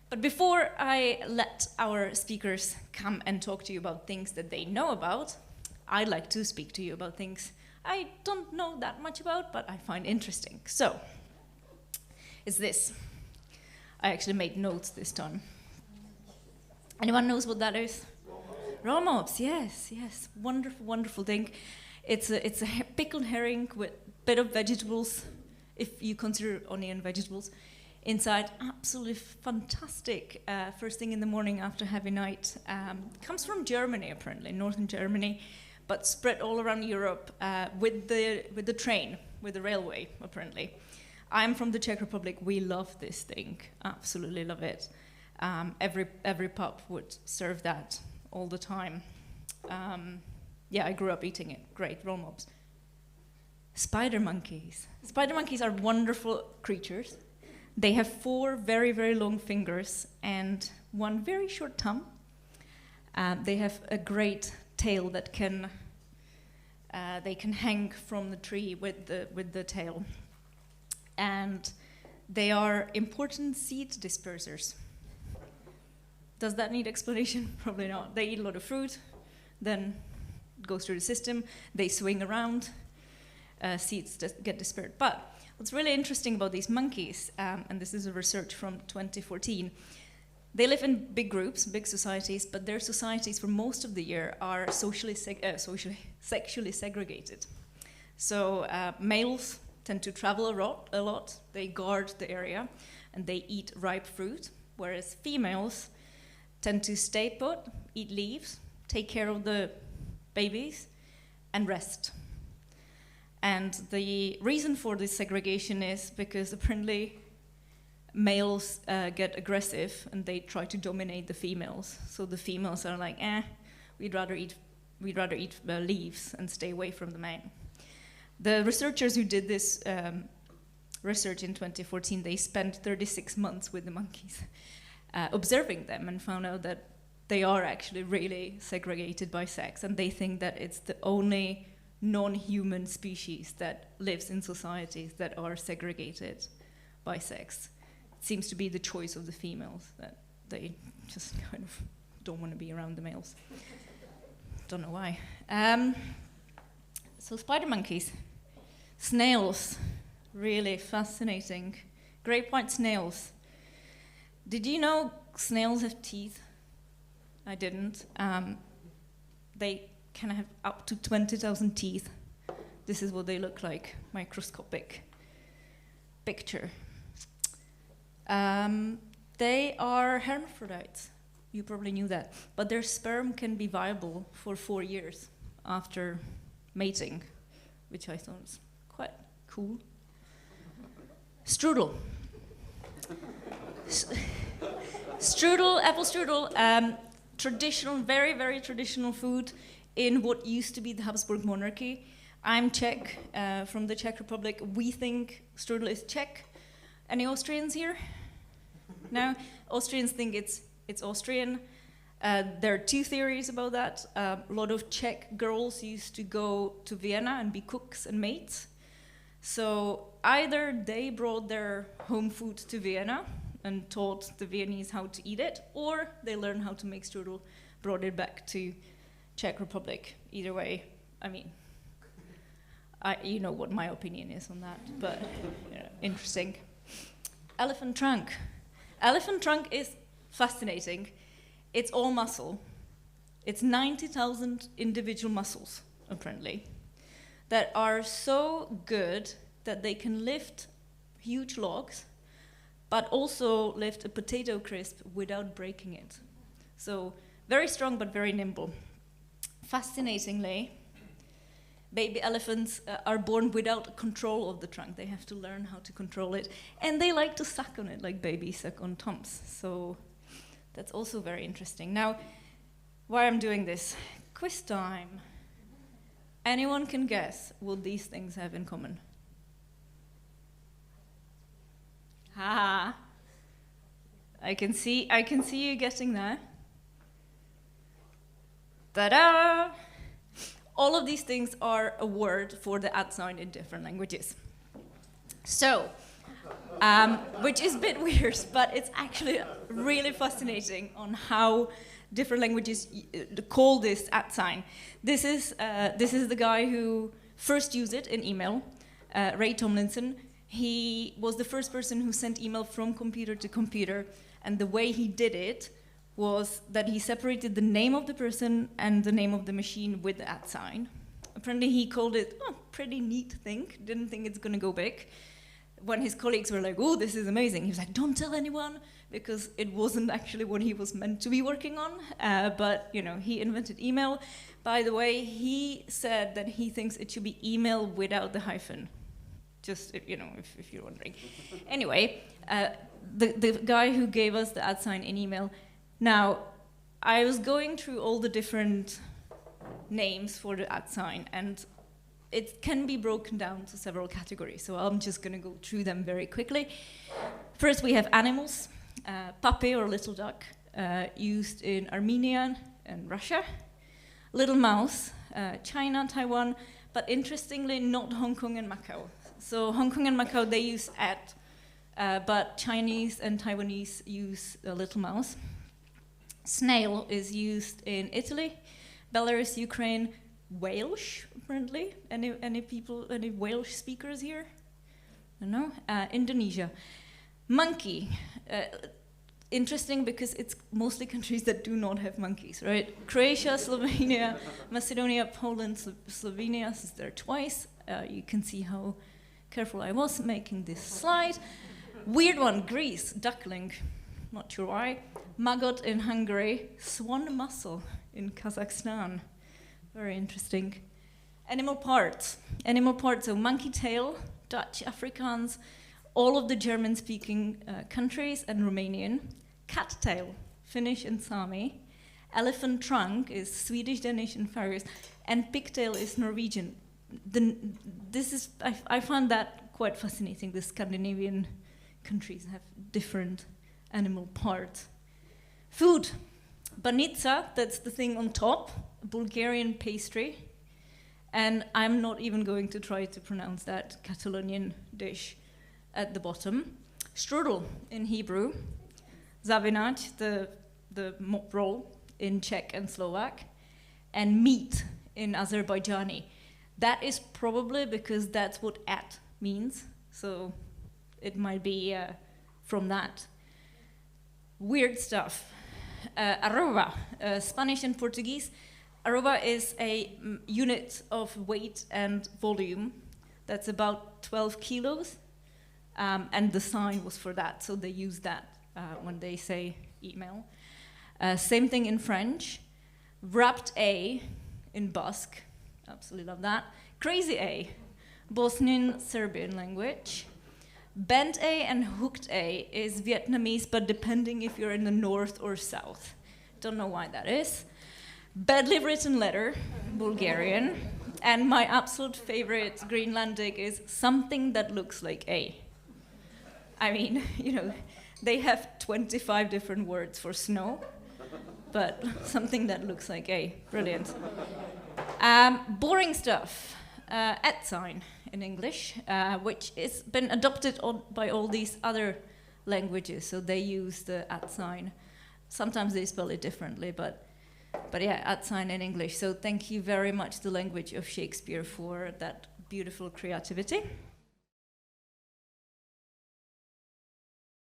But before I let our speakers come and talk to you about things that they know about, I'd like to speak to you about things I don't know that much about, but I find interesting. So, it's this. I actually made notes this time. Anyone knows what that is? Raw mobs, yes. Wonderful, wonderful thing. It's a pickled herring with a bit of vegetables, if you consider onion vegetables, inside. Absolutely fantastic. First thing in the morning after heavy night. Comes from Germany, apparently, northern Germany, but spread all around Europe with the train, with the railway, apparently. I'm from the Czech Republic. We love this thing. Absolutely love it. Every pub would serve that all the time. Yeah, I grew up eating it. Great, raw mobs. Spider monkeys. Spider monkeys are wonderful creatures. They have 4 very, very long fingers and 1 very short tongue. They have a great tail that they can hang from the tree with the tail. And they are important seed dispersers. Does that need explanation? Probably not. They eat a lot of fruit, then it goes through the system, they swing around, seeds get dispersed. But what's really interesting about these monkeys, and this is a research from 2014, they live in big groups, big societies, but their societies for most of the year are sexually segregated. So males tend to travel a lot, they guard the area, and they eat ripe fruit, whereas females tend to stay put, eat leaves, take care of the babies, and rest. And the reason for this segregation is because apparently males get aggressive and they try to dominate the females. So the females are like, we'd rather eat leaves and stay away from the men. The researchers who did this research in 2014, they spent 36 months with the monkeys, observing them, and found out that they are actually really segregated by sex, and they think that it's the only non-human species that lives in societies that are segregated by sex. It seems to be the choice of the females, that they just kind of don't want to be around the males. Don't know why. So spider monkeys. Snails, really fascinating. Great white snails. Did you know snails have teeth? I didn't. They can have up to 20,000 teeth. This is what they look like, microscopic picture. They are hermaphrodites. You probably knew that. But their sperm can be viable for 4 years after mating, which I thought was quite cool. Strudel. Strudel, apple strudel, traditional, very, very traditional food in what used to be the Habsburg monarchy. I'm Czech, from the Czech Republic. We think strudel is Czech. Any Austrians here? No? Austrians think it's Austrian. There are 2 theories about that. A lot of Czech girls used to go to Vienna and be cooks and maids. So either they brought their home food to Vienna and taught the Viennese how to eat it, or they learned how to make strudel, brought it back to Czech Republic. Either way, I mean, you know what my opinion is on that, but interesting. Elephant trunk. Elephant trunk is fascinating. It's all muscle. It's 90,000 individual muscles, apparently, that are so good that they can lift huge logs, but also lift a potato crisp without breaking it. So very strong, but very nimble. Fascinatingly, baby elephants are born without control of the trunk. They have to learn how to control it. And they like to suck on it like babies suck on toms. So that's also very interesting. Now, why I'm doing this? Quiz time. Anyone can guess what these things have in common? Ha! I can see you getting there. Ta-da! All of these things are a word for the @ sign in different languages. So, which is a bit weird, but it's actually really fascinating on how different languages call this @ This is the guy who first used it in email, Ray Tomlinson. He was the first person who sent email from computer to computer, and the way he did it was that he separated the name of the person and the name of the machine with the @. Apparently he called it a pretty neat thing, didn't think it's gonna go big. When his colleagues were like, oh, this is amazing, he was like, don't tell anyone, because it wasn't actually what he was meant to be working on. But you know, he invented email. By the way, he said that he thinks it should be email without the hyphen. Just, you know, if you're wondering. Anyway, the guy who gave us the @ in email. Now, I was going through all the different names for the @ and it can be broken down to several categories, so I'm just going to go through them very quickly. First, we have animals, puppy or little duck, used in Armenia and Russia. Little mouse, China, Taiwan, but interestingly, not Hong Kong and Macau. So Hong Kong and Macau, they use @ but Chinese and Taiwanese use a little mouse. Snail is used in Italy, Belarus, Ukraine, Welsh, apparently. Any Welsh speakers here? No? Indonesia. Monkey. Interesting because it's mostly countries that do not have monkeys, right? Croatia, Slovenia, Macedonia, Poland, Slovenia is there twice. You can see how careful I was making this slide. Weird one, Greece, duckling. Not sure why. Maggot in Hungary, swan mussel in Kazakhstan. Very interesting. Animal parts, so monkey tail, Dutch, Afrikaans, all of the German-speaking countries, and Romanian. Cat tail, Finnish and Sami. Elephant trunk is Swedish, Danish, and Faroese. And pigtail is Norwegian. I find that quite fascinating. The Scandinavian countries have different animal parts. Food, banitsa, that's the thing on top, Bulgarian pastry. And I'm not even going to try to pronounce that Catalonian dish at the bottom. Strudel in Hebrew, zavinach, the mop roll in Czech and Slovak, and meat in Azerbaijani. That is probably because that's what @ means, so it might be from that. Weird stuff. Arroba, Spanish and Portuguese. Arroba is a unit of weight and volume that's about 12 kilos, and the sign was for that, so they use that when they say email. Same thing in French. Wrapped A in Basque, absolutely love that. Crazy A, Bosnian Serbian language. Bent A and hooked A is Vietnamese, but depending if you're in the north or south. Don't know why that is. Badly written letter, Bulgarian. And my absolute favorite Greenlandic is something that looks like A. I mean, you know, they have 25 different words for snow, but something that looks like A. Brilliant. Boring stuff. @ in English, which has been adopted by all these other languages. So they use the @. Sometimes they spell it differently, but yeah, @ in English. So thank you very much, the language of Shakespeare, for that beautiful creativity.